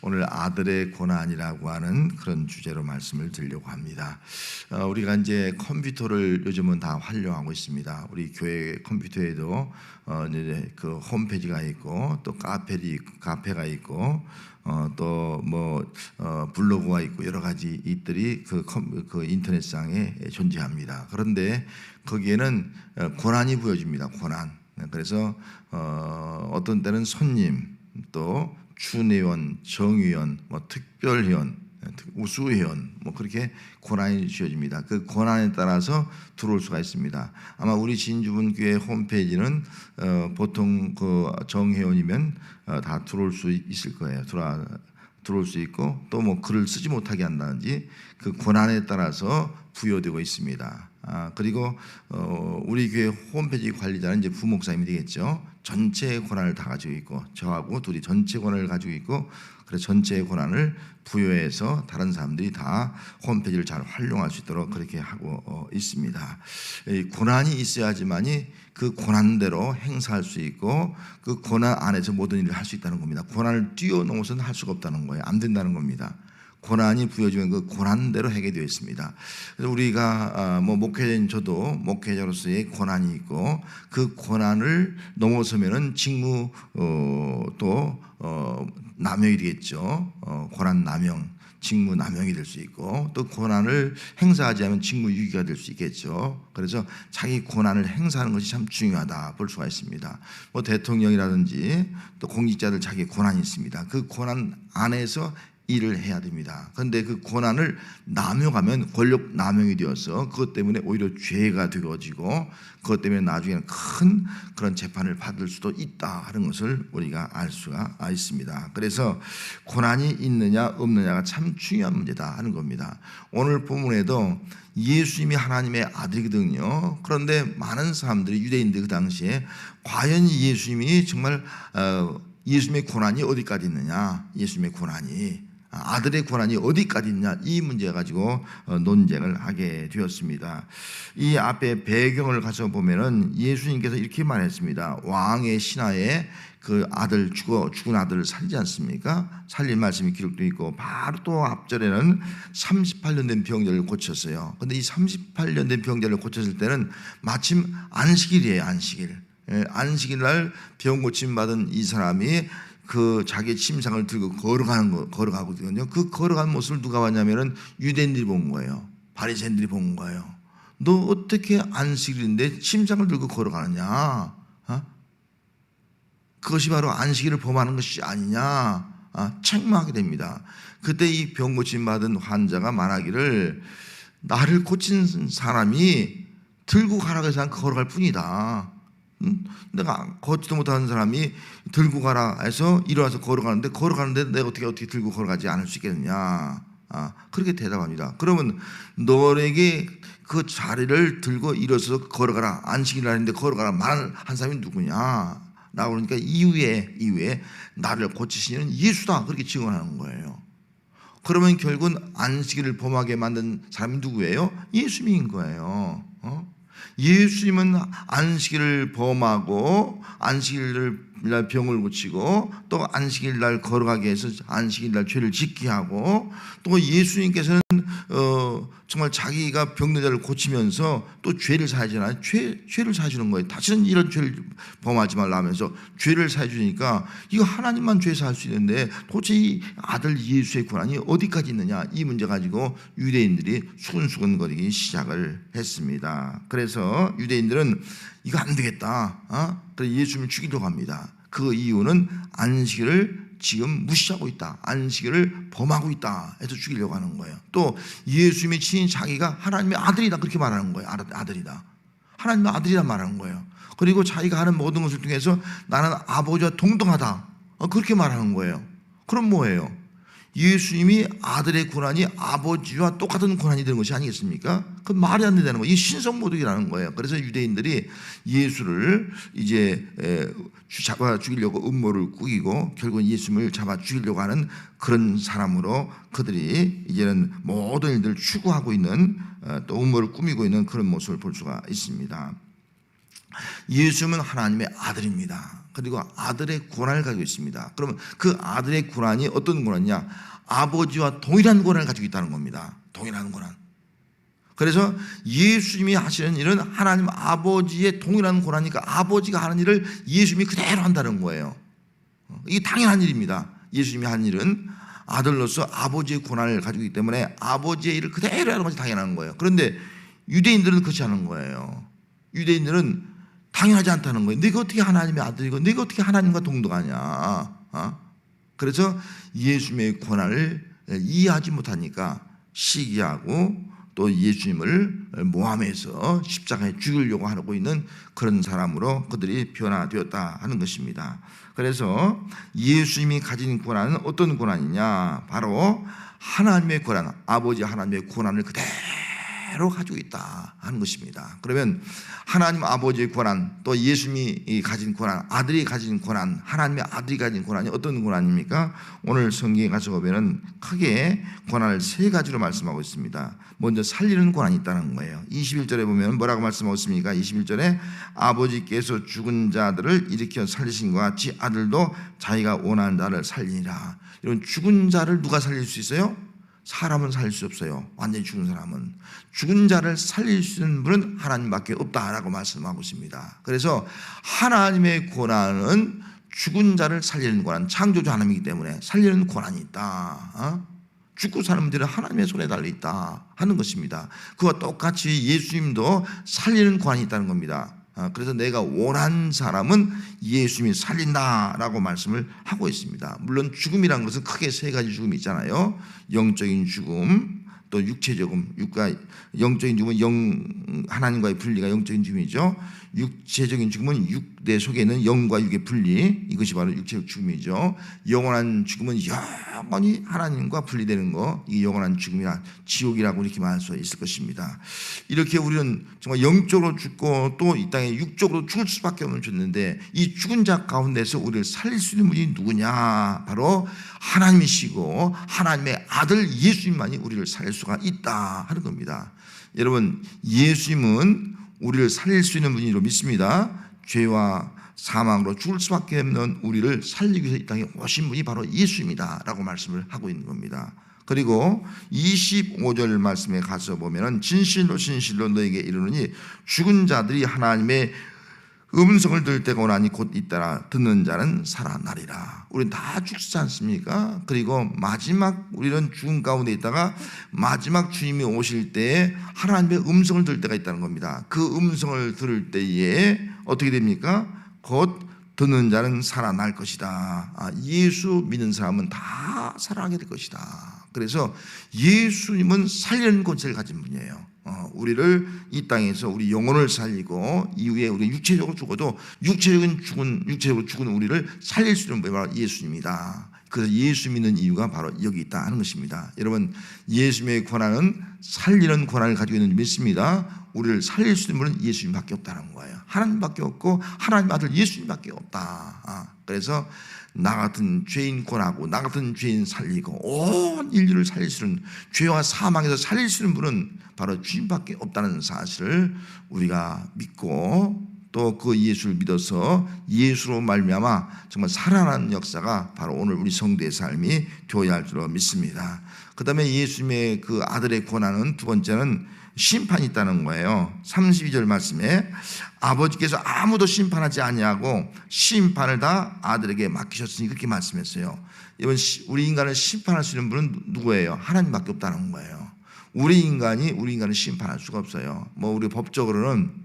오늘 아들의 고난이라고 하는 그런 주제로 말씀을 드리려고 합니다. 우리가 이제 컴퓨터를 요즘은 다 활용하고 있습니다. 우리 교회 컴퓨터에도 이제 그 홈페이지가 있고 또 카페가 있고 또 뭐 블로그가 있고 여러 가지 이들이 그 인터넷상에 존재합니다. 그런데 거기에는 고난이 보여집니다. 고난. 그래서 어떤 때는 손님, 또 준회원, 정회원, 뭐 특별회원, 우수회원, 뭐 그렇게 고난이 주어집니다. 그 고난에 따라서 들어올 수가 있습니다. 아마 우리 진주분교회 홈페이지는 보통 그 정회원이면 다 들어올 수 있을 거예요. 들어올 수 있고 또 뭐 글을 쓰지 못하게 한다든지 그 고난에 따라서 부여되고 있습니다. 그리고 우리 교회 홈페이지 관리자는 이제 부목사님이 되겠죠. 전체의 권한을 다 가지고 있고 저하고 둘이 전체 권한을 가지고 있고 그래서 전체의 권한을 부여해서 다른 사람들이 다 홈페이지를 잘 활용할 수 있도록 그렇게 하고 있습니다. 이 권한이 있어야지만이 그 권한대로 행사할 수 있고 그 권한 안에서 모든 일을 할 수 있다는 겁니다. 권한을 뛰어넘어서는 할 수가 없다는 거예요. 안 된다는 겁니다. 고난이 부여지면 그 고난대로 하게 되어 있습니다. 그래서 우리가 뭐 목회자인 저도 목회자로서의 고난이 있고 그 고난을 넘어서면은 직무 또 남용이 되겠죠. 고난 남용, 직무 남용이 될 수 있고 또 고난을 행사하지 않으면 직무 유기가 될 수 있겠죠. 그래서 자기 고난을 행사하는 것이 참 중요하다 볼 수가 있습니다. 뭐 대통령이라든지 또 공직자들 자기 고난이 있습니다. 그 고난 안에서 일을 해야 됩니다. 그런데 그 고난을 남용하면 권력 남용이 되어서 그것 때문에 오히려 죄가 되어지고 그것 때문에 나중에는 큰 그런 재판을 받을 수도 있다 하는 것을 우리가 알 수가 있습니다. 그래서 고난이 있느냐 없느냐가 참 중요한 문제다 하는 겁니다. 오늘 본문에도 예수님이 하나님의 아들이거든요. 그런데 많은 사람들이 유대인들 그 당시에 과연 예수님이 정말 예수님의 고난이 어디까지 있느냐, 예수님의 고난이 아들의 고난이 어디까지 있냐, 이 문제 가지고 논쟁을 하게 되었습니다. 이 앞에 배경을 가서 보면은 예수님께서 이렇게 말했습니다. 왕의 신하에 그 아들 죽은 아들을 살리지 않습니까? 살린 말씀이 기록되어 있고 바로 또 앞절에는 38년 된 병자를 고쳤어요. 근데 이 38년 된 병자를 고쳤을 때는 마침 안식일이에요. 안식일 날 병 고침 받은 이 사람이 그 자기의 침상을 들고 걸어가거든요. 그 걸어가는 모습을 누가 봤냐면은 유대인들이 본 거예요. 바리새인들이 본 거예요. 너 어떻게 안식일인데 침상을 들고 걸어가느냐? 그것이 바로 안식일을 범하는 것이 아니냐? 책망하게 됩니다. 그때 이 병 고침 받은 환자가 말하기를 나를 고친 사람이 들고 가라고 해서 걸어갈 뿐이다. 내가 걷지도 못하는 사람이 들고 가라 해서 일어나서 걸어가는데 내가 어떻게 들고 걸어가지 않을 수 있겠느냐. 그렇게 대답합니다. 그러면 너에게 그 자리를 들고 일어서서 걸어가라, 안식일 날인데 걸어가라 말한 사람이 누구냐 라고 그러니까 이후에 나를 고치시는 예수다 그렇게 증언하는 거예요. 그러면 결국은 안식일을 범하게 만든 사람이 누구예요? 예수님인 거예요. 예수님은 안식일을 범하고 안식일 날 병을 고치고 또 안식일 날 걸어가게 해서 안식일 날 죄를 짓게 하고 또 예수님께서는 정말 자기가 병든 자를 고치면서 또 죄를 사하잖아요. 죄를 사해주는 거예요. 다시는 이런 죄를 범하지 말라 하면서 죄를 사해주니까 이거 하나님만 죄 사할 수 있는데 도대체 이 아들 예수의 고난이 어디까지 있느냐, 이 문제 가지고 유대인들이 수근수근거리기 시작을 했습니다. 그래서 유대인들은 이거 안 되겠다. 그래서 예수님을 죽이려고 합니다. 그 이유는 안식일을 지금 무시하고 있다, 안식일을 범하고 있다 해서 죽이려고 하는 거예요. 또 예수님이 친히 자기가 하나님의 아들이다 그렇게 말하는 거예요. 아들이다, 하나님의 아들이다 말하는 거예요. 그리고 자기가 하는 모든 것을 통해서 나는 아버지와 동등하다 그렇게 말하는 거예요. 그럼 뭐예요? 예수님이 아들의 고난이 아버지와 똑같은 고난이 되는 것이 아니겠습니까? 그 말이 안 된다는 거예요. 이 신성모독이라는 거예요. 그래서 유대인들이 예수를 이제 잡아 죽이려고 음모를 꾸기고 결국은 예수님을 잡아 죽이려고 하는 그런 사람으로 그들이 이제는 모든 일들을 추구하고 있는 또 음모를 꾸미고 있는 그런 모습을 볼 수가 있습니다. 예수님은 하나님의 아들입니다. 그리고 아들의 권한을 가지고 있습니다. 그러면 그 아들의 권한이 어떤 권한이냐? 아버지와 동일한 권한을 가지고 있다는 겁니다. 동일한 권한. 그래서 예수님이 하시는 일은 하나님 아버지의 동일한 권한이니까 아버지가 하는 일을 예수님이 그대로 한다는 거예요. 이게 당연한 일입니다. 예수님이 하는 일은 아들로서 아버지의 권한을 가지고 있기 때문에 아버지의 일을 그대로 하는 것이 당연한 거예요. 그런데 유대인들은 그렇지 않은 거예요. 유대인들은 당연하지 않다는 거예요. 네가 어떻게 하나님의 아들이고 네가 어떻게 하나님과 동등하냐. 그래서 예수님의 권한을 이해하지 못하니까 시기하고 또 예수님을 모함해서 십자가에 죽이려고 하고 있는 그런 사람으로 그들이 변화되었다 하는 것입니다. 그래서 예수님이 가진 권한은 어떤 권한이냐? 바로 하나님의 권한, 아버지 하나님의 권한을 그대로 가지고 있다 하는 것입니다. 그러면 하나님 아버지의 권한, 또 예수님이 가진 권한, 아들이 가진 권한, 하나님의 아들이 가진 권한이 어떤 권한입니까? 오늘 성경에 가서 보면 크게 권한을 세 가지로 말씀하고 있습니다. 먼저 살리는 권한이 있다는 거예요. 21절에 보면 뭐라고 말씀하고 있습니까? 21절에 아버지께서 죽은 자들을 일으켜 살리신 것 같이 아들도 자기가 원하는 자를 살리니라. 이런 죽은 자를 누가 살릴 수 있어요? 사람은 살릴 수 없어요. 완전히 죽은 사람은. 죽은 자를 살릴 수 있는 분은 하나님밖에 없다라고 말씀하고 있습니다. 그래서 하나님의 권한은 죽은 자를 살리는 권한, 창조주 하나님이기 때문에 살리는 권한이 있다. 죽고 사는 분들은 하나님의 손에 달려있다 하는 것입니다. 그와 똑같이 예수님도 살리는 권한이 있다는 겁니다. 그래서 내가 원한 사람은 예수님이 살린다라고 말씀을 하고 있습니다. 물론 죽음이란 것은 크게 세 가지 죽음이 있잖아요. 영적인 죽음, 또 육체적인 영적인 죽음은 하나님과의 분리가 영적인 죽음이죠. 육체적인 죽음은 내 속에 있는 영과 육의 분리, 이것이 바로 육체적 죽음이죠. 영원한 죽음은 영원히 하나님과 분리되는 거, 이게 영원한 죽음이라 지옥이라고 이렇게 말할 수 있을 것입니다. 이렇게 우리는 정말 영적으로 죽고 또 이 땅에 육적으로 죽을 수밖에 없는 존재인데, 이 죽은 자 가운데서 우리를 살릴 수 있는 분이 누구냐? 바로 하나님이시고 하나님의 아들 예수님만이 우리를 살릴 수가 있다 하는 겁니다. 여러분, 예수님은 우리를 살릴 수 있는 분이로 믿습니다. 죄와 사망으로 죽을 수밖에 없는 우리를 살리기 위해서 이 땅에 오신 분이 바로 예수입니다 라고 말씀을 하고 있는 겁니다. 그리고 25절 말씀에 가서 보면 진실로 진실로 너에게 이르노니 죽은 자들이 하나님의 음성을 들을 때가 오나니 곧 잇따라 듣는 자는 살아나리라. 우리는 다 죽지 않습니까? 그리고 마지막 우리는 죽음 가운데 있다가 마지막 주님이 오실 때에 하나님의 음성을 들을 때가 있다는 겁니다. 그 음성을 들을 때에 어떻게 됩니까? 곧 듣는 자는 살아날 것이다. 예수 믿는 사람은 다 살아나게 될 것이다. 그래서 예수님은 살리는 권세를 가진 분이에요. 우리를 이 땅에서 우리 영혼을 살리고 이후에 우리 육체적으로 죽어도 육체적으로 죽은 우리를 살릴 수 있는 분이 바로 예수님이다. 그래서 예수 믿는 이유가 바로 여기 있다 하는 것입니다. 여러분, 예수님의 권한은 살리는 권한을 가지고 있는 믿습니다. 우리를 살릴 수 있는 분은 예수님밖에 없다는 거예요. 하나님밖에 없고 하나님 아들 예수님밖에 없다. 그래서 나 같은 죄인 권하고 나 같은 죄인 살리고 온 인류를 살릴 수 있는, 죄와 사망에서 살릴 수 있는 분은 바로 주님밖에 없다는 사실을 우리가 믿고 또 그 예수를 믿어서 예수로 말미암아 정말 살아나는 역사가 바로 오늘 우리 성도의 삶이 되어야 할 줄로 믿습니다. 그 다음에 예수님의 그 아들의 권한은 두 번째는 심판이 있다는 거예요. 32절 말씀에 아버지께서 아무도 심판하지 아니하고 심판을 다 아들에게 맡기셨으니 그렇게 말씀했어요. 이번 우리 인간을 심판할 수 있는 분은 누구예요? 하나님밖에 없다는 거예요. 우리 인간을 심판할 수가 없어요. 우리 법적으로는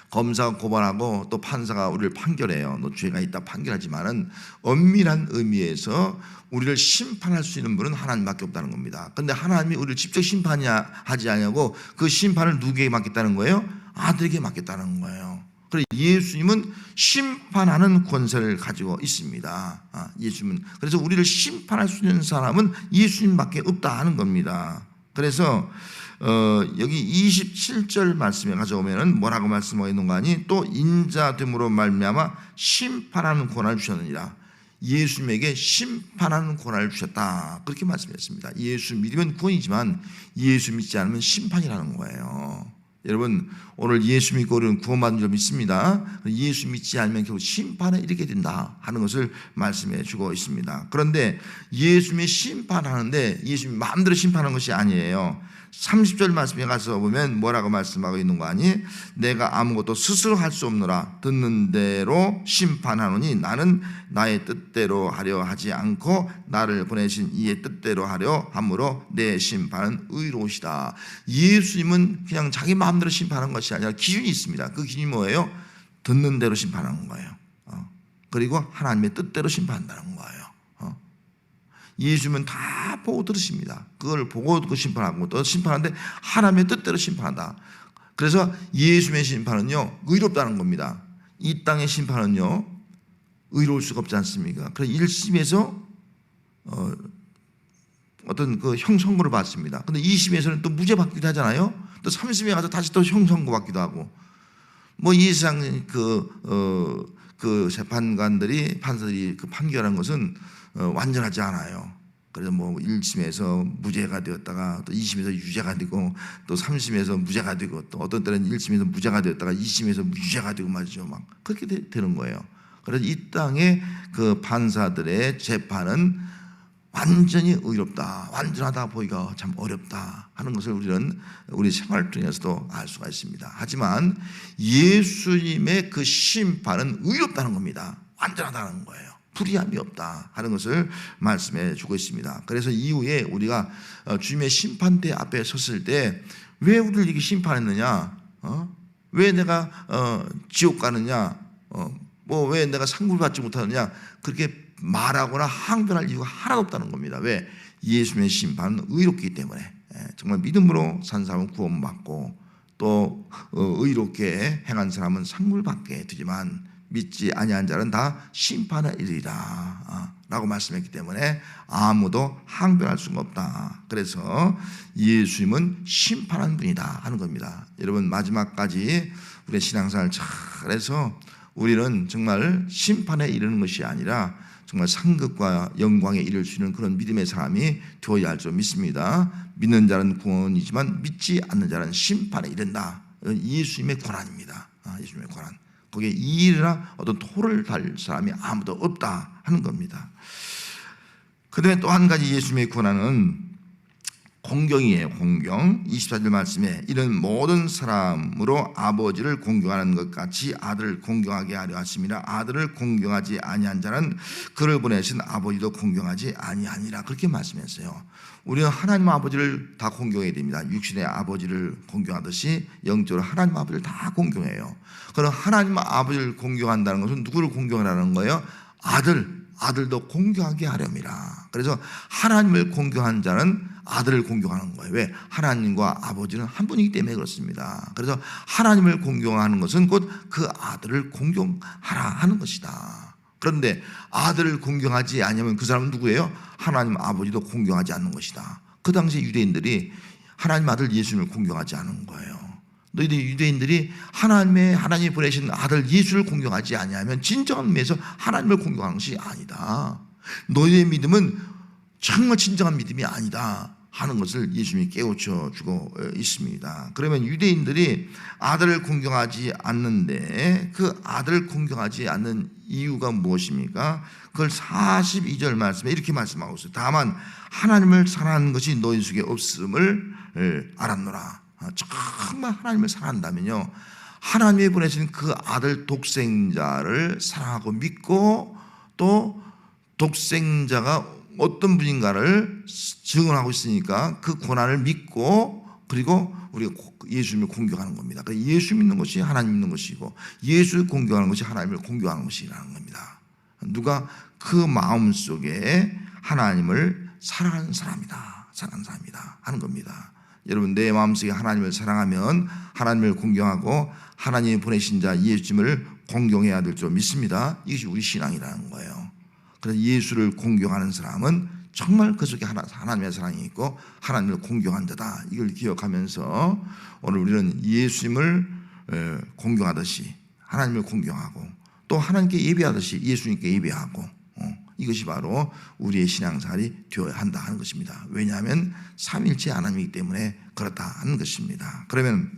검사가 고발하고 또 판사가 우리를 판결해요. 너 죄가 있다 판결하지만은 엄밀한 의미에서 우리를 심판할 수 있는 분은 하나님밖에 없다는 겁니다. 그런데 하나님이 우리를 직접 심판하지 않냐고 그 심판을 누구에게 맡겼다는 거예요? 아들에게 맡겼다는 거예요. 그래서 예수님은 심판하는 권세를 가지고 있습니다. 예수님은 그래서 우리를 심판할 수 있는 사람은 예수님밖에 없다 하는 겁니다. 그래서 여기 27절 말씀에 가져오면은 뭐라고 말씀하고 있는 거 아니? 또 인자됨으로 말미암아 심판하는 권한을 주셨느니라. 예수님에게 심판하는 권한을 주셨다. 그렇게 말씀했습니다. 예수 믿으면 구원이지만 예수 믿지 않으면 심판이라는 거예요. 여러분 오늘 예수 믿고 우리는 구원받은 줄 믿습니다. 예수 믿지 않으면 결국 심판에 이르게 된다 하는 것을 말씀해 주고 있습니다. 그런데 예수님이 심판하는데 예수님이 마음대로 심판하는 것이 아니에요. 30절 말씀에 가서 보면 뭐라고 말씀하고 있는 거 아니? 내가 아무것도 스스로 할 수 없노라. 듣는 대로 심판하노니 나는 나의 뜻대로 하려 하지 않고 나를 보내신 이의 뜻대로 하려 함으로 내 심판은 의로우시다. 예수님은 그냥 자기 마음대로 심판하는 것이 아니라 기준이 있습니다. 그 기준이 뭐예요? 듣는 대로 심판하는 거예요. 그리고 하나님의 뜻대로 심판한다는 거예요. 예수님은 다 보고 들으십니다. 그걸 보고 심판하고 또 심판하는데 하나님의 뜻대로 심판한다. 그래서 예수님의 심판은요 의롭다는 겁니다. 이 땅의 심판은요 의로울 수가 없지 않습니까? 그래서 1심에서 어떤 그 형 선고를 받습니다. 근데 2심에서는 또 무죄 받기도 하잖아요. 또 3심에 가서 다시 또 형 선고 받기도 하고 뭐 이 세상 그 재판관들이 판사들이 그 판결한 것은 완전하지 않아요. 그래서 뭐 1심에서 무죄가 되었다가 또 2심에서 유죄가 되고 또 3심에서 무죄가 되고 또 어떤 때는 1심에서 무죄가 되었다가 2심에서 유죄가 되고 말이죠. 막 그렇게 되는 거예요. 그래서 이 땅의 그 판사들의 재판은 완전히 의롭다, 완전하다 보기가 참 어렵다 하는 것을 우리는 우리 생활 중에서도 알 수가 있습니다. 하지만 예수님의 그 심판은 의롭다는 겁니다. 완전하다는 거예요. 불의함이 없다 하는 것을 말씀해 주고 있습니다. 그래서 이후에 우리가 주님의 심판대 앞에 섰을 때 왜 우리를 이렇게 심판했느냐, 왜 내가 지옥 가느냐, 뭐 왜 내가 상급을 받지 못하느냐, 그렇게 말하거나 항변할 이유가 하나도 없다는 겁니다. 왜? 예수님의 심판은 의롭기 때문에. 정말 믿음으로 산 사람은 구원받고 또 의롭게 행한 사람은 상급을 받게 되지만 믿지 아니한 자는 다 심판에 이르리라 라고 말씀했기 때문에 아무도 항변할 수가 없다. 그래서 예수님은 심판한 분이다 하는 겁니다. 여러분 마지막까지 우리의 신앙생활을 잘해서 우리는 정말 심판에 이르는 것이 아니라 정말 상급과 영광에 이를 수 있는 그런 믿음의 사람이 되어야 할 줄 믿습니다. 믿는 자는 구원이지만 믿지 않는 자는 심판에 이른다. 예수님의 권한입니다. 예수님의 권한. 거기에 이의나 어떤 토를 달 사람이 아무도 없다 하는 겁니다. 그 다음에 또 한 가지 예수님의 권한은 공경이에요. 공경. 24절 말씀에 이런 모든 사람으로 아버지를 공경하는 것 같이 아들을 공경하게 하려 하심이라. 아들을 공경하지 아니한 자는 그를 보내신 아버지도 공경하지 아니하니라. 그렇게 말씀했어요. 우리는 하나님 아버지를 다 공경해야 됩니다. 육신의 아버지를 공경하듯이 영적으로 하나님 아버지를 다 공경해요. 그럼 하나님 아버지를 공경한다는 것은 누구를 공경하라는 거예요? 아들도 공경하게 하렵니다. 그래서 하나님을 공경한 자는 아들을 공경하는 거예요. 왜? 하나님과 아버지는 한 분이기 때문에 그렇습니다. 그래서 하나님을 공경하는 것은 곧 그 아들을 공경하라 하는 것이다. 그런데 아들을 공경하지 않으면 그 사람은 누구예요? 하나님 아버지도 공경하지 않는 것이다. 그 당시 유대인들이 하나님 아들 예수님을 공경하지 않은 거예요. 너희들 유대인들이 하나님이 보내신 아들 예수를 공경하지 아니하면 진정한 의미에서 하나님을 공경하는 것이 아니다. 너희의 믿음은 정말 진정한 믿음이 아니다 하는 것을 예수님이 깨우쳐 주고 있습니다. 그러면 유대인들이 아들을 공경하지 않는데 그 아들을 공경하지 않는 이유가 무엇입니까? 그걸 42절 말씀에 이렇게 말씀하고 있어요. 다만 하나님을 사랑하는 것이 너희 속에 없음을 알았노라. 정말 하나님을 사랑한다면요, 하나님이 보내신 그 아들 독생자를 사랑하고 믿고 또 독생자가 어떤 분인가를 증언하고 있으니까 그 권한을 믿고 그리고 우리가 예수님을 공경하는 겁니다. 예수 믿는 것이 하나님 믿는 것이고 예수를 공경하는 것이 하나님을 공경하는 것이라는 겁니다. 누가 그 마음속에 하나님을 사랑하는 사람이다 하는 겁니다. 여러분 내 마음속에 하나님을 사랑하면 하나님을 공경하고 하나님이 보내신 자 예수님을 공경해야 될 줄 믿습니다. 이것이 우리 신앙이라는 거예요. 그래서 예수를 공경하는 사람은 정말 그 속에 하나님의 사랑이 있고 하나님을 공경한 자다. 이걸 기억하면서 오늘 우리는 예수님을 공경하듯이 하나님을 공경하고 또 하나님께 예배하듯이 예수님께 예배하고 이것이 바로 우리의 신앙생활이 되어야 한다 하는 것입니다. 왜냐하면 삼일체 하나님이기 때문에 그렇다 하는 것입니다. 그러면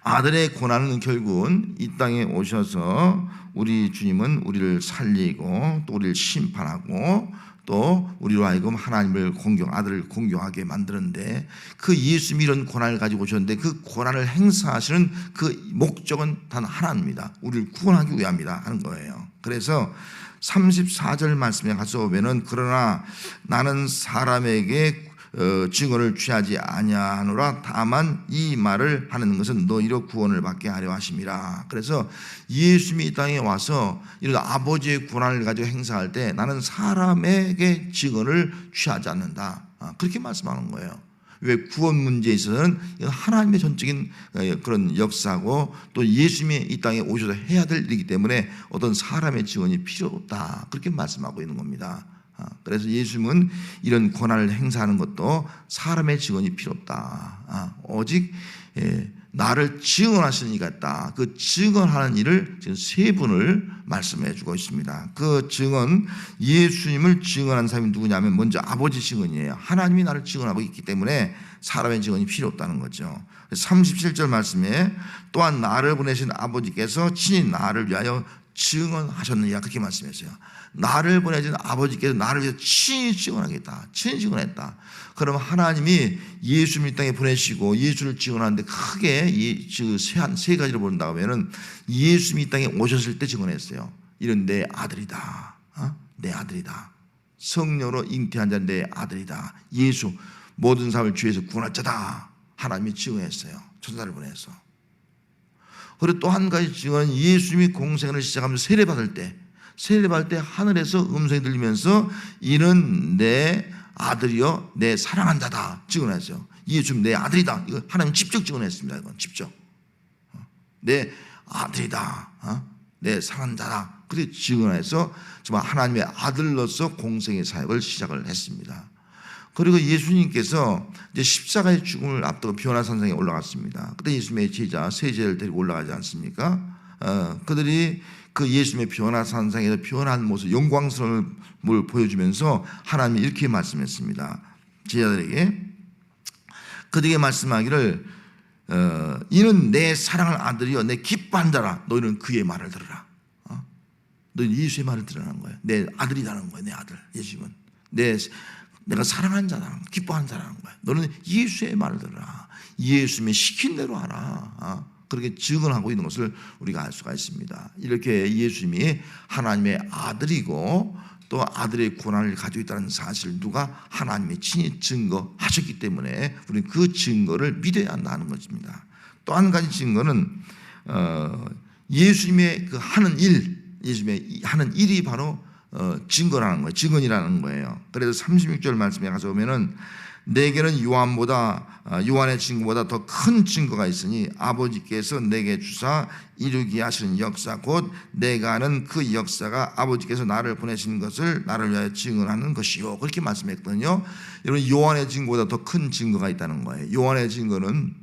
아들의 고난은 결국은 이 땅에 오셔서 우리 주님은 우리를 살리고 또 우리를 심판하고 또 우리로 하여금 하나님을 아들을 공경하게 만드는데, 그 예수님이 이런 고난을 가지고 오셨는데 그 고난을 행사하시는 그 목적은 단 하나입니다. 우리를 구원하기 위함이다 하는 거예요. 그래서 34절 말씀에 가서 보면은 그러나 나는 사람에게 증언을 취하지 아니하노라. 다만 이 말을 하는 것은 너희로 구원을 받게 하려 하심이라. 그래서 예수님이 이 땅에 와서 이런 아버지의 고난을 가지고 행사할 때 나는 사람에게 증언을 취하지 않는다, 그렇게 말씀하는 거예요. 왜? 구원 문제에 있어서는 하나님의 전적인 그런 역사고 또 예수님이 이 땅에 오셔서 해야 될 일이기 때문에 어떤 사람의 지원이 필요 없다, 그렇게 말씀하고 있는 겁니다. 그래서 예수님은 이런 권한을 행사하는 것도 사람의 증언이 필요 없다, 오직 나를 증언하시는 이가 있다. 그 증언하는 일을 지금 세 분을 말씀해 주고 있습니다. 그 증언, 예수님을 증언하는 사람이 누구냐면 먼저 아버지 증언이에요. 하나님이 나를 증언하고 있기 때문에 사람의 증언이 필요 없다는 거죠. 37절 말씀에 또한 나를 보내신 아버지께서 친히 나를 위하여 증언하셨느냐, 그렇게 말씀했어요. 나를 보내신 아버지께서 나를 위해서 친히 증언하겠다, 친히 증언했다. 그러면 하나님이 예수님을 이 땅에 보내시고 예수를 증언하는데 크게 세 가지로 본다고 하면은 예수님이 이 땅에 오셨을 때 증언했어요. 이런 내 아들이다, 내 아들이다. 성령으로 잉태한 자 내 아들이다. 예수 모든 사람을 주에서 구원할 자다. 하나님이 증언했어요. 천사를 보내서. 그리고 또 한 가지 증언은 예수님이 공생을 시작하면서 세례받을 때 하늘에서 음성이 들리면서 이는 내 아들이요 내 사랑한 자다 증언했어요. 예수님 내 아들이다. 이거 하나님 직접 증언했습니다. 이건 직접 내 아들이다, 내 사랑한 자다, 그렇게 증언해서 정말 하나님의 아들로서 공생의 사역을 시작을 했습니다. 그리고 예수님께서 이제 십자가의 죽음을 앞두고 비오나 산상에 올라갔습니다. 그때 예수님의 제자 세 제자를 데리고 올라가지 않습니까? 그들이 그 예수님의 비오나 산상에서 비오난 모습, 영광스러움을 보여주면서 하나님이 이렇게 말씀했습니다. 제자들에게 그들에게 말씀하기를 이는 내 사랑하는 아들이여 내 기뻐한 자라. 너희는 그의 말을 들으라. 너희는 예수의 말을 들으라는 거예요. 내 아들이라는 거예요. 내 아들. 예수님은 내가 사랑하는 자라는, 기뻐하는 자라는 거예요. 너는 예수의 말을 들으라. 예수님이 시킨 대로 하라. 그렇게 증언하고 있는 것을 우리가 알 수가 있습니다. 이렇게 예수님이 하나님의 아들이고 또 아들의 고난을 가지고 있다는 사실을 누가 하나님이 친히 증거하셨기 때문에 우리는 그 증거를 믿어야 한다는 것입니다. 또 한 가지 증거는 예수님의 그 하는 일, 예수님의 하는 일이 바로 증거라는 거예요. 증언이라는 거예요. 그래서 36절 말씀에 가서 보면은 내게는 요한의 증거보다 더 큰 증거가 있으니 아버지께서 내게 주사 이루게 하시는 역사 곧 내가 아는 그 역사가 아버지께서 나를 보내신 것을 나를 위하여 증언하는 것이요, 그렇게 말씀했거든요. 여러분, 요한의 증거보다 더 큰 증거가 있다는 거예요. 요한의 증거는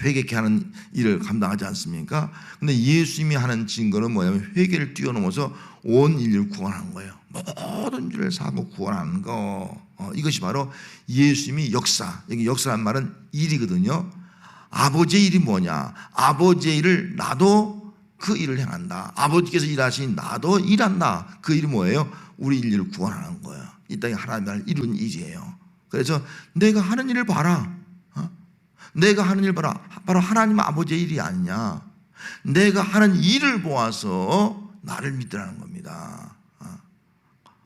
회개케 하는 일을 감당하지 않습니까? 근데 예수님이 하는 증거는 뭐냐면 회개를 뛰어넘어서 온 인류를 구원하는 거예요. 모든 죄를 사고 구원하는 거. 이것이 바로 예수님이 역사. 여기 역사란 말은 일이거든요. 아버지의 일이 뭐냐? 아버지의 일을 나도 그 일을 행한다. 아버지께서 일하시니 나도 일한다. 그 일이 뭐예요? 우리 인류를 구원하는 거예요. 이 땅에 하나님을 이룬 일이에요. 그래서 내가 하는 일을 봐라. 내가 하는 일 봐라. 바로 하나님 아버지의 일이 아니냐. 내가 하는 일을 보아서 나를 믿으라는 겁니다.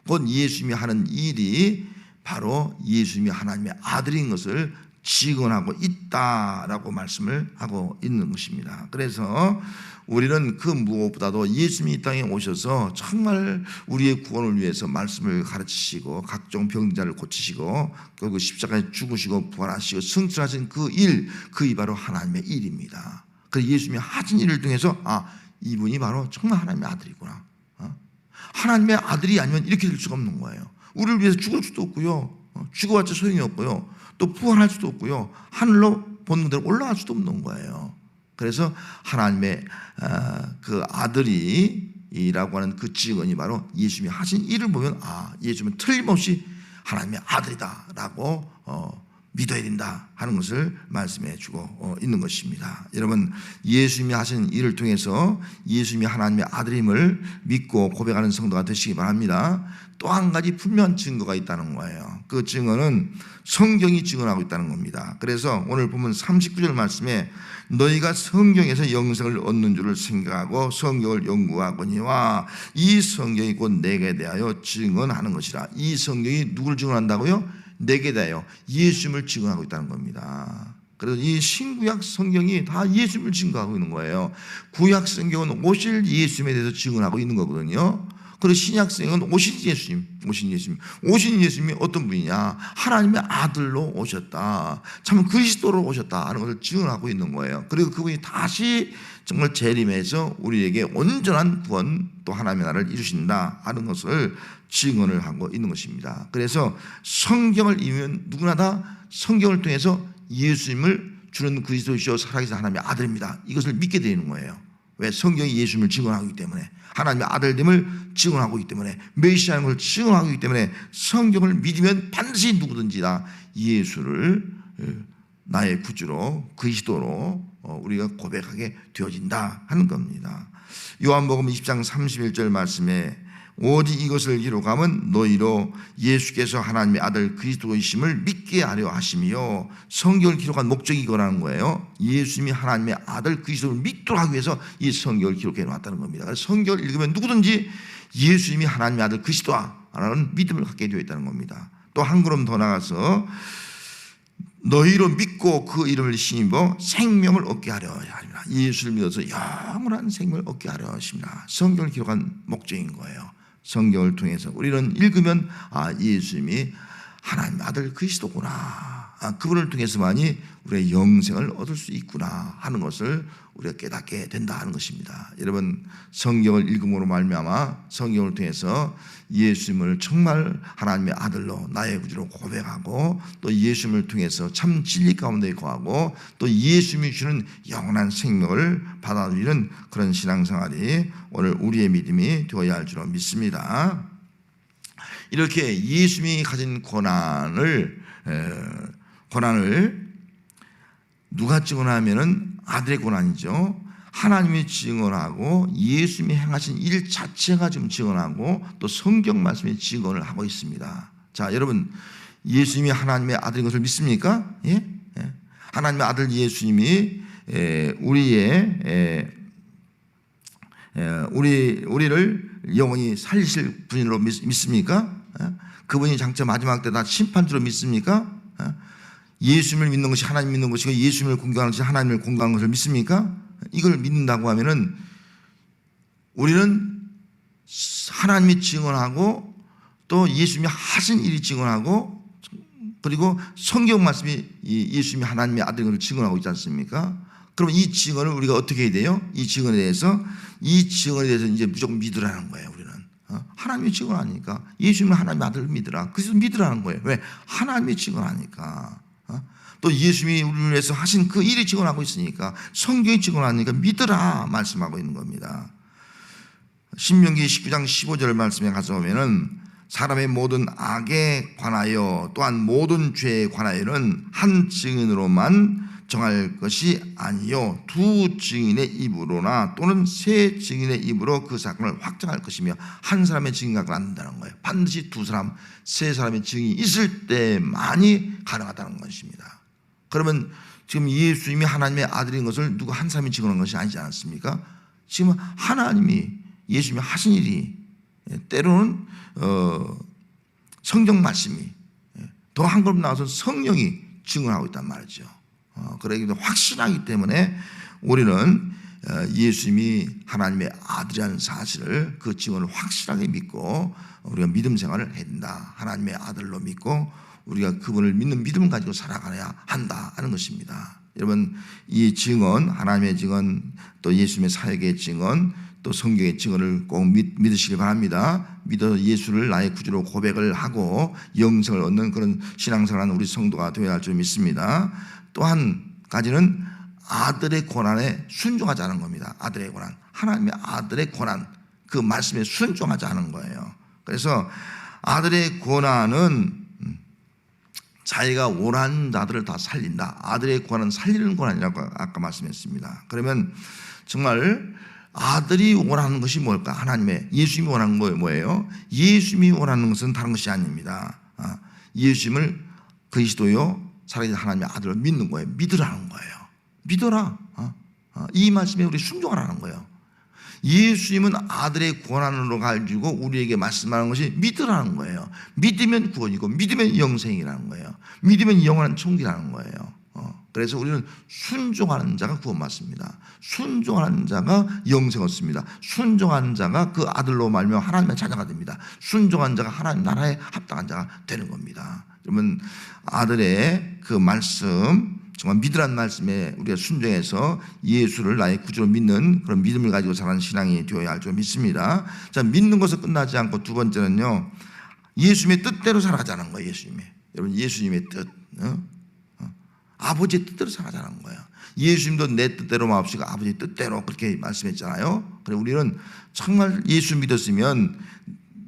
곧 예수님이 하는 일이 바로 예수님이 하나님의 아들인 것을 증언하고 있다라고 말씀을 하고 있는 것입니다. 그래서 우리는 그 무엇보다도 예수님이 이 땅에 오셔서 정말 우리의 구원을 위해서 말씀을 가르치시고 각종 병자를 고치시고 결국 십자가에 죽으시고 부활하시고 승천하신 그 일, 그이 바로 하나님의 일입니다. 그래서 예수님이 하신 일을 통해서 이분이 바로 정말 하나님의 아들이구나. 하나님의 아들이 아니면 이렇게 될 수가 없는 거예요. 우리를 위해서 죽을 수도 없고요, 죽어봤자 소용이 없고요, 또 부활할 수도 없고요, 하늘로 본능대로 올라갈 수도 없는 거예요. 그래서 하나님의 그 아들이라고 하는 그 증언이 바로 예수님이 하신 일을 보면 예수님은 틀림없이 하나님의 아들이다라고 믿어야 된다 하는 것을 말씀해 주고 있는 것입니다. 여러분, 예수님이 하신 일을 통해서 예수님이 하나님의 아들임을 믿고 고백하는 성도가 되시기 바랍니다. 또 한 가지 분명한 증거가 있다는 거예요. 그 증거는 성경이 증언하고 있다는 겁니다. 그래서 오늘 보면 39절 말씀에 너희가 성경에서 영생을 얻는 줄을 생각하고 성경을 연구하거니와 이 성경이 곧 내게 대하여 증언하는 것이라. 이 성경이 누구를 증언한다고요? 내게 대하여 예수님을 증언하고 있다는 겁니다. 그래서 이 신구약 성경이 다 예수님을 증거하고 있는 거예요. 구약 성경은 오실 예수님에 대해서 증언하고 있는 거거든요. 그리고 신약 성경은 오신 예수님이 어떤 분이냐? 하나님의 아들로 오셨다. 참 그리스도로 오셨다 하는 것을 증언하고 있는 거예요. 그리고 그분이 다시 정말 재림해서 우리에게 온전한 구원, 또 하나님의 나라를 이루신다 하는 것을 증언을 하고 있는 것입니다. 그래서 성경을 읽으면 누구나 다 성경을 통해서 예수님을 주는 그리스도이시오 살아계신 하나님의 아들입니다. 이것을 믿게 되는 거예요. 왜? 성경이 예수님을 증언하기 때문에, 하나님의 아들됨을 증언하고 있기 때문에, 메시아인 걸 증언하고 있기 때문에 성경을 믿으면 반드시 누구든지 다 예수를 나의 구주로, 그리스도로 우리가 고백하게 되어진다 하는 겁니다. 요한복음 20장 31절 말씀에 오직 이것을 기록함은 너희로 예수께서 하나님의 아들 그리스도이심을 믿게 하려 하심이요. 성경을 기록한 목적이 이거라는 거예요. 예수님이 하나님의 아들 그리스도를 믿도록 하기 위해서 이 성경을 기록해 놨다는 겁니다. 그래서 성경을 읽으면 누구든지 예수님이 하나님의 아들 그리스도라는 믿음을 갖게 되어 있다는 겁니다. 또 한 걸음 더 나가서 너희로 믿고 그 이름을 힘입어 생명을 얻게 하려 합니다. 예수를 믿어서 영원한 생명을 얻게 하려 하십니다. 성경을 기록한 목적인 거예요. 성경을 통해서 우리는 읽으면 예수님이 하나님의 아들 그리스도구나, 그분을 통해서만이 우리의 영생을 얻을 수 있구나 하는 것을 우리가 깨닫게 된다 하는 것입니다. 여러분, 성경을 읽음으로 말미암아 성경을 통해서 예수님을 정말 하나님의 아들로 나의 구주로 고백하고, 또 예수님을 통해서 참 진리 가운데 거하고, 또 예수님이 주는 영원한 생명을 받아들이는 그런 신앙생활이 오늘 우리의 믿음이 되어야 할 줄로 믿습니다. 이렇게 예수님이 가진 고난을 누가 증언하면은 아들의 고난이죠. 하나님이 증언하고 예수님이 행하신 일 자체가 지금 증언하고, 또 성경 말씀이 증언을 하고 있습니다. 자, 여러분, 예수님이 하나님의 아들인 것을 믿습니까? 예? 하나님의 아들 예수님이 우리를 영원히 살리실 분으로 믿습니까? 그분이 장차 마지막 때 다 심판주로 믿습니까? 예수님을 믿는 것이 하나님 믿는 것이고 예수님을 공경하는 것이 하나님을 공경하는 것을 믿습니까? 이걸 믿는다고 하면은 우리는 하나님이 증언하고, 또 예수님이 하신 일이 증언하고, 그리고 성경 말씀이 예수님이 하나님의 아들인 것을 증언하고 있지 않습니까? 그럼 이 증언을 우리가 어떻게 해야 돼요? 이 증언에 대해서 이제 무조건 믿으라는 거예요. 우리는 하나님이 증언하니까 예수님은 하나님의 아들을 믿으라, 그래서 믿으라는 거예요. 왜? 하나님이 증언하니까. 또 예수님이 우리를 위해서 하신 그 일이 증언하고 있으니까, 성경이 증언하니까 믿으라 말씀하고 있는 겁니다. 신명기 19장 15절 말씀에 가서 보면은 사람의 모든 악에 관하여 또한 모든 죄에 관하여는 한 증인으로만 정할 것이 아니요 두 증인의 입으로나 또는 세 증인의 입으로 그 사건을 확정할 것이며, 한 사람의 증인각을 안 된다는 거예요. 반드시 두 사람, 세 사람의 증인이 있을 때만이 가능하다는 것입니다. 그러면 지금 예수님이 하나님의 아들인 것을 누구 한 사람이 증언한 것이 아니지 않습니까? 지금 하나님이 예수님이 하신 일이, 때로는 성경 말씀이, 더 한 걸음 나와서 성령이 증언하고 있단 말이죠. 그러기 때문에 확신하기 때문에 우리는 예수님이 하나님의 아들이라는 사실을, 그 증언을 확실하게 믿고 우리가 믿음 생활을 해야 된다. 하나님의 아들로 믿고 우리가 그분을 믿는 믿음을 가지고 살아가야 한다 하는 것입니다. 여러분, 이 증언, 하나님의 증언, 또 예수님의 사역의 증언, 또 성경의 증언을 꼭 믿으시길 바랍니다. 믿어서 예수를 나의 구주로 고백을 하고 영생을 얻는 그런 신앙생활하는 우리 성도가 되어야 할 줄 믿습니다. 또 한 가지는 아들의 고난에 순종하지 않은 겁니다. 아들의 고난, 하나님의 아들의 고난, 그 말씀에 순종하지 않은 거예요. 그래서 아들의 고난은 자기가 원하는 자들을 다 살린다. 아들의 권한은 살리는 권한이라고 아까 말씀했습니다. 그러면 정말 아들이 원하는 것이 뭘까? 하나님의 예수님이 원하는 거 뭐예요? 예수님이 원하는 것은 다른 것이 아닙니다. 예수님을 그리스도요 살아계신 하나님의 아들을 믿는 거예요. 믿으라는 거예요. 믿어라. 이 말씀에 우리 순종하라는 거예요. 예수님은 아들의 권한으로 가지고 우리에게 말씀하는 것이 믿으라는 거예요. 믿으면 구원이고 믿으면 영생이라는 거예요. 믿으면 영원한 총기라는 거예요. 그래서 우리는 순종하는 자가 구원받습니다. 순종하는 자가 영생 얻습니다. 순종하는 자가 그 아들로 말미암아 하나님의 자녀가 됩니다. 순종한 자가 하나님 나라에 합당한 자가 되는 겁니다. 그러면 아들의 그 말씀, 정말 믿으라는 말씀에 우리가 순종해서 예수를 나의 구주로 믿는 그런 믿음을 가지고 살아가는 신앙이 되어야 할 줄 믿습니다. 자, 믿는 것은 끝나지 않고 두 번째는요, 예수님의 뜻대로 살아가자는 거예요. 여러분, 예수님의 뜻, 아버지의 뜻대로 살아가자는 거예요. 예수님도 내 뜻대로 마옵시고 아버지의 뜻대로 그렇게 말씀했잖아요. 그래 우리는 정말 예수 믿었으면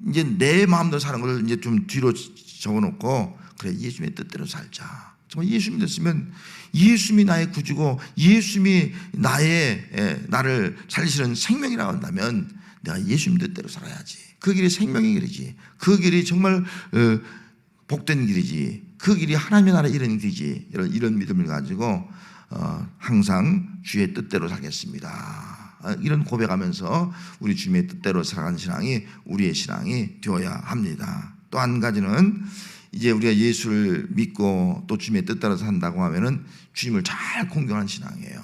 이제 내 마음대로 사는 걸 이제 좀 뒤로 접어놓고 그래 예수님의 뜻대로 살자. 정말 예수 믿었으면 예수님이 나의 구주고 예수님이 나를 살리시는 생명이라고 한다면 내가 예수님 뜻대로 살아야지. 그 길이 생명의 길이지. 그 길이 정말 복된 길이지. 그 길이 하나님의 나라에 이르는 길이지. 이런 믿음을 가지고 항상 주의 뜻대로 살겠습니다. 이런 고백하면서 우리 주님의 뜻대로 살아가는 신앙이 우리의 신앙이 되어야 합니다. 또 한 가지는 이제 우리가 예수를 믿고 또 주님의 뜻대로 산다고 하면은 주님을 잘 공경하는 신앙이에요.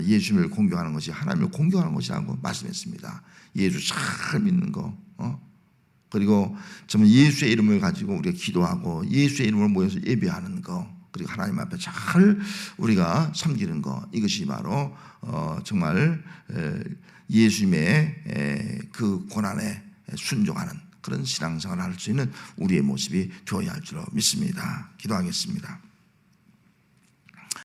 예수님을 공경하는 것이 하나님을 공경하는 것이라고 말씀했습니다. 예수 잘 믿는 거, 그리고 정말 예수의 이름을 가지고 우리가 기도하고 예수의 이름으로 모여서 예배하는 거, 그리고 하나님 앞에 잘 우리가 섬기는 거, 이것이 바로 정말 예수님의 그 고난에 순종하는 그런 신앙생활을 할 수 있는 우리의 모습이 되어야 할 줄로 믿습니다. 기도하겠습니다.